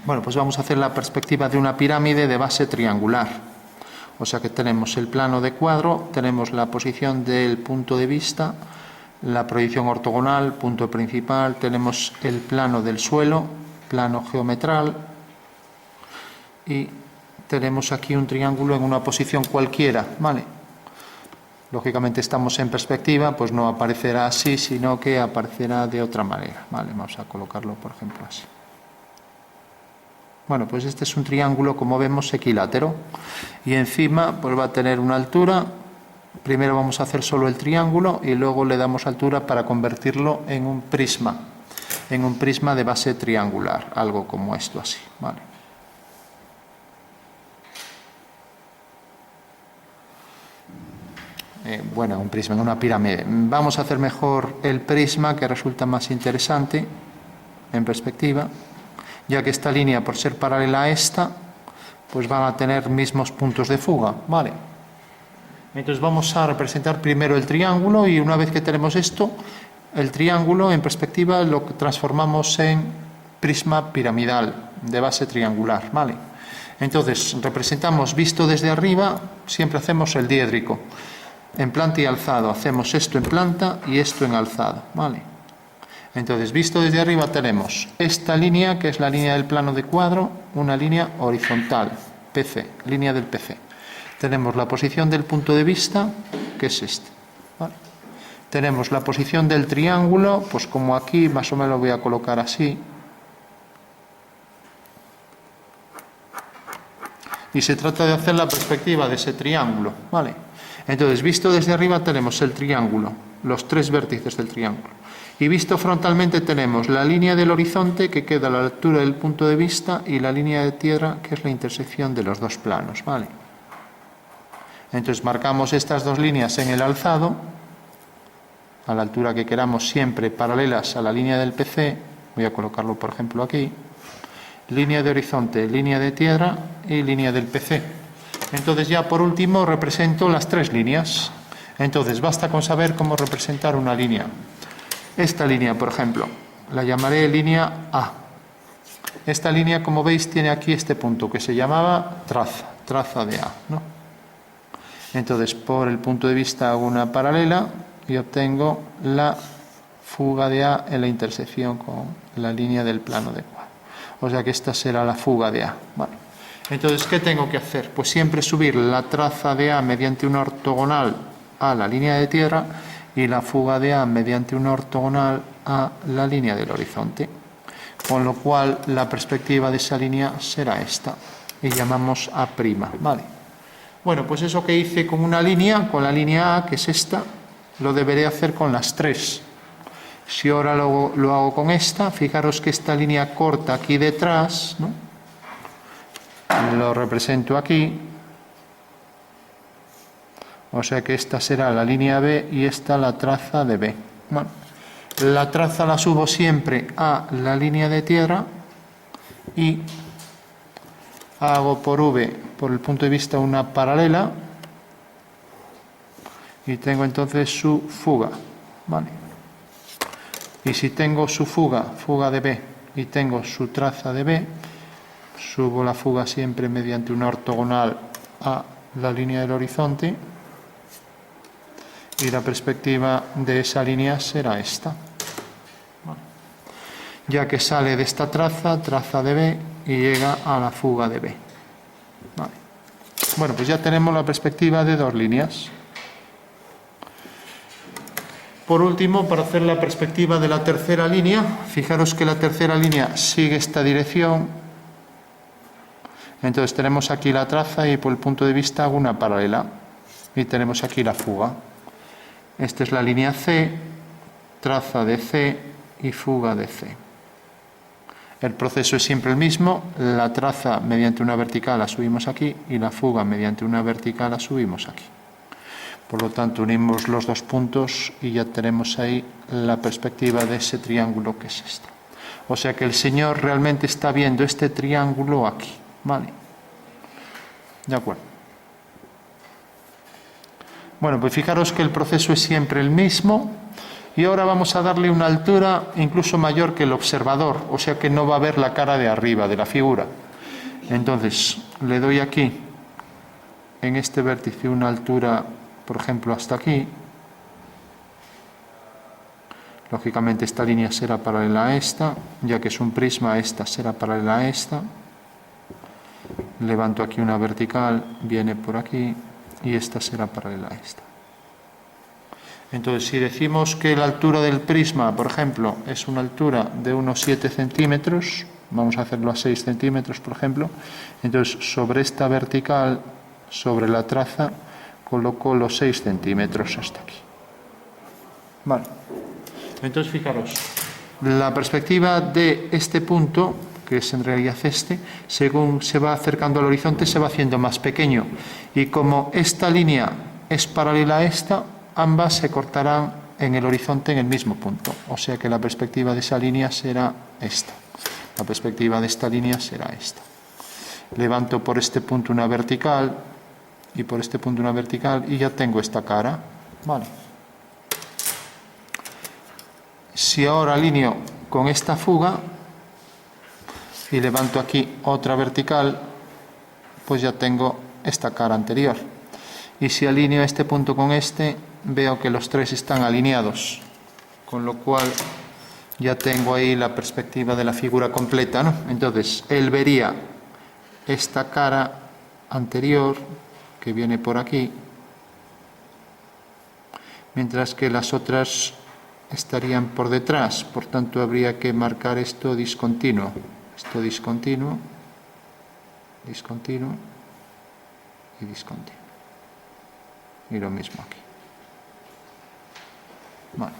Bueno, pues vamos a hacer la perspectiva de una pirámide de base triangular. O sea que tenemos el plano de cuadro, tenemos la posición del punto de vista, la proyección ortogonal, punto principal, tenemos el plano del suelo, plano geometral, y tenemos aquí un triángulo en una posición cualquiera, ¿vale? Lógicamente estamos en perspectiva, pues no aparecerá así, sino que aparecerá de otra manera, ¿vale? Vamos a colocarlo, por ejemplo, así. Bueno, pues este es un triángulo, como vemos, equilátero. Y encima, pues va a tener una altura. Primero vamos a hacer solo el triángulo y luego le damos altura para convertirlo en un prisma de base triangular, algo como esto así, ¿vale? Bueno, un prisma, una pirámide. Vamos a hacer mejor el prisma, que resulta más interesante en perspectiva, ya que esta línea, por ser paralela a esta, pues van a tener mismos puntos de fuga, ¿vale? Entonces vamos a representar primero el triángulo y una vez que tenemos esto, el triángulo en perspectiva lo transformamos en prisma piramidal de base triangular, ¿vale? Entonces representamos visto desde arriba, siempre hacemos el diédrico. En planta y alzado hacemos esto en planta y esto en alzado, ¿vale? Entonces, visto desde arriba tenemos esta línea, que es la línea del plano de cuadro, una línea horizontal, PC, línea del PC. Tenemos la posición del punto de vista, que es este, ¿vale? Tenemos la posición del triángulo, pues como aquí, más o menos lo voy a colocar así. Y se trata de hacer la perspectiva de ese triángulo, ¿vale? Entonces, visto desde arriba tenemos el triángulo, los tres vértices del triángulo. Y visto frontalmente tenemos la línea del horizonte, que queda a la altura del punto de vista, y la línea de tierra, que es la intersección de los dos planos, ¿vale? Entonces marcamos estas dos líneas en el alzado, a la altura que queramos, siempre paralelas a la línea del PC. Voy a colocarlo, por ejemplo, aquí. Línea de horizonte, línea de tierra y línea del PC. Entonces ya por último represento las tres líneas. Entonces basta con saber cómo representar una línea. Esta línea, por ejemplo, la llamaré línea A. Esta línea, como veis, tiene aquí este punto que se llamaba traza de A, ¿no? Entonces, por el punto de vista hago una paralela y obtengo la fuga de A en la intersección con la línea del plano de cuadro. O sea que esta será la fuga de A, ¿vale? Entonces, ¿qué tengo que hacer? Pues siempre subir la traza de A mediante una ortogonal a la línea de tierra y la fuga de A mediante una ortogonal a la línea del horizonte. Con lo cual, la perspectiva de esa línea será esta. Y llamamos A', ¿vale? Bueno, pues eso que hice con una línea, con la línea A, que es esta, lo deberé hacer con las tres. Si ahora lo hago con esta, fijaros que esta línea corta aquí detrás, ¿no? Lo represento aquí. O sea que esta será la línea B y esta la traza de B. Bueno, la traza la subo siempre a la línea de tierra y hago por V, por el punto de vista, una paralela y tengo entonces su fuga, ¿vale? Y si tengo su fuga de B, y tengo su traza de B, subo la fuga siempre mediante una ortogonal a la línea del horizonte y la perspectiva de esa línea será esta. Vale. Ya que sale de esta traza de B y llega a la fuga de B. Vale. Bueno, pues ya tenemos la perspectiva de dos líneas. Por último, para hacer la perspectiva de la tercera línea, fijaros que la tercera línea sigue esta dirección. Entonces tenemos aquí la traza y por el punto de vista hago una paralela. Y tenemos aquí la fuga. Esta es la línea C, traza de C y fuga de C. El proceso es siempre el mismo. La traza mediante una vertical la subimos aquí y la fuga mediante una vertical la subimos aquí. Por lo tanto, unimos los dos puntos y ya tenemos ahí la perspectiva de ese triángulo que es esta. O sea que el Señor realmente está viendo este triángulo aquí, ¿vale? De acuerdo. Bueno, pues fijaros que el proceso es siempre el mismo. Y ahora vamos a darle una altura incluso mayor que el observador, o sea que no va a ver la cara de arriba de la figura. Entonces, le doy aquí, en este vértice, una altura, por ejemplo, hasta aquí. Lógicamente esta línea será paralela a esta, ya que es un prisma, esta será paralela a esta. Levanto aquí una vertical, viene por aquí, y esta será paralela a esta. Entonces, si decimos que la altura del prisma, por ejemplo, es una altura de unos 7 centímetros, vamos a hacerlo a 6 centímetros, por ejemplo, entonces sobre esta vertical, sobre la traza, coloco los 6 centímetros hasta aquí. Vale. Entonces, fijaros, la perspectiva de este punto, que es en realidad este, según se va acercando al horizonte, se va haciendo más pequeño. Y como esta línea es paralela a esta, ambas se cortarán en el horizonte en el mismo punto. O sea que la perspectiva de esa línea será esta. La perspectiva de esta línea será esta. Levanto por este punto una vertical y por este punto una vertical y ya tengo esta cara. Vale. Si ahora alineo con esta fuga y levanto aquí otra vertical, pues ya tengo esta cara anterior. Y si alineo este punto con este, veo que los tres están alineados, con lo cual ya tengo ahí la perspectiva de la figura completa, ¿no? Entonces, él vería esta cara anterior, que viene por aquí, mientras que las otras estarían por detrás, por tanto habría que marcar esto discontinuo, discontinuo y discontinuo, y lo mismo aquí. Vale.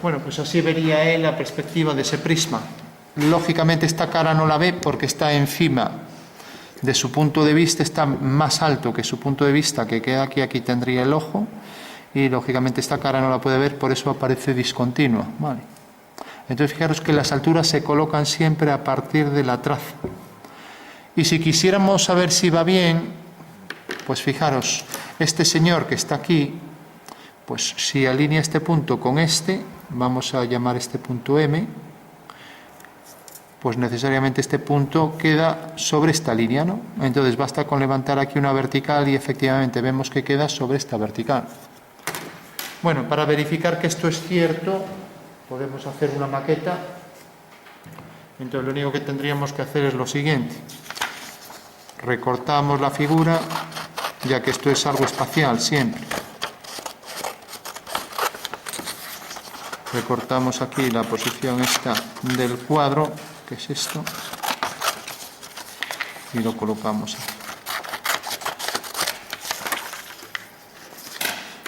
Bueno, pues así vería él la perspectiva de ese prisma. Lógicamente esta cara no la ve porque está encima de su punto de vista, está más alto que su punto de vista, que queda aquí, aquí tendría el ojo, y lógicamente esta cara no la puede ver, por eso aparece discontinua. Vale. Entonces fijaros que las alturas se colocan siempre a partir de la traza. Y si quisiéramos saber si va bien, pues fijaros, este señor que está aquí, pues si alinea este punto con este, vamos a llamar este punto M, pues necesariamente este punto queda sobre esta línea, ¿no? Entonces basta con levantar aquí una vertical y efectivamente vemos que queda sobre esta vertical. Bueno, para verificar que esto es cierto, podemos hacer una maqueta. Entonces lo único que tendríamos que hacer es lo siguiente. Recortamos la figura, ya que esto es algo espacial siempre. Recortamos aquí la posición esta del cuadro, que es esto, y lo colocamos aquí.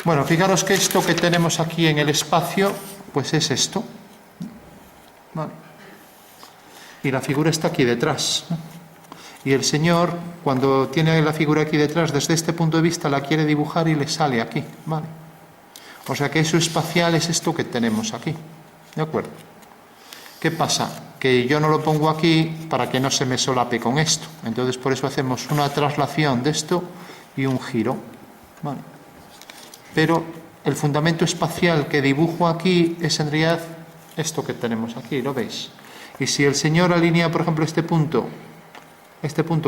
Bueno, fijaros que esto que tenemos aquí en el espacio, pues es esto. Vale. Y la figura está aquí detrás, ¿no? Y el señor, cuando tiene la figura aquí detrás, desde este punto de vista la quiere dibujar y le sale aquí, ¿vale? O sea que eso espacial es esto que tenemos aquí, ¿de acuerdo? ¿Qué pasa? Que yo no lo pongo aquí para que no se me solape con esto. Entonces por eso hacemos una traslación de esto y un giro, ¿vale? Pero el fundamento espacial que dibujo aquí es en realidad esto que tenemos aquí, ¿lo veis? Y si el señor alinea, por ejemplo, este punto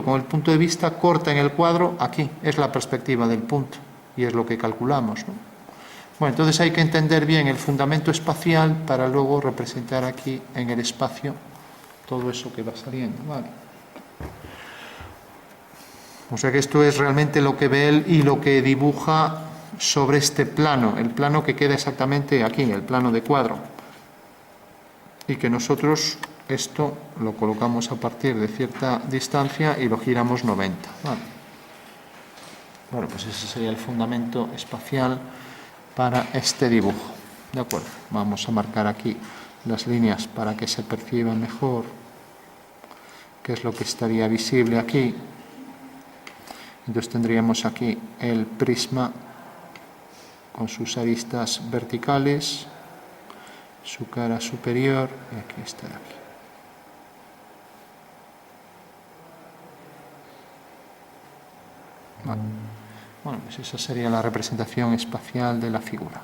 con el punto de vista, corta en el cuadro, aquí es la perspectiva del punto y es lo que calculamos, ¿no? Bueno, entonces hay que entender bien el fundamento espacial para luego representar aquí en el espacio todo eso que va saliendo, ¿vale? O sea que esto es realmente lo que ve él y lo que dibuja sobre este plano, el plano que queda exactamente aquí, el plano de cuadro. Y que nosotros esto lo colocamos a partir de cierta distancia y lo giramos 90. Vale. Bueno, pues ese sería el fundamento espacial para este dibujo. ¿De acuerdo? Vamos a marcar aquí las líneas para que se perciba mejor qué es lo que estaría visible aquí. Entonces tendríamos aquí el prisma con sus aristas verticales, su cara superior, y aquí está aquí. Vale. Bueno, pues esa sería la representación espacial de la figura.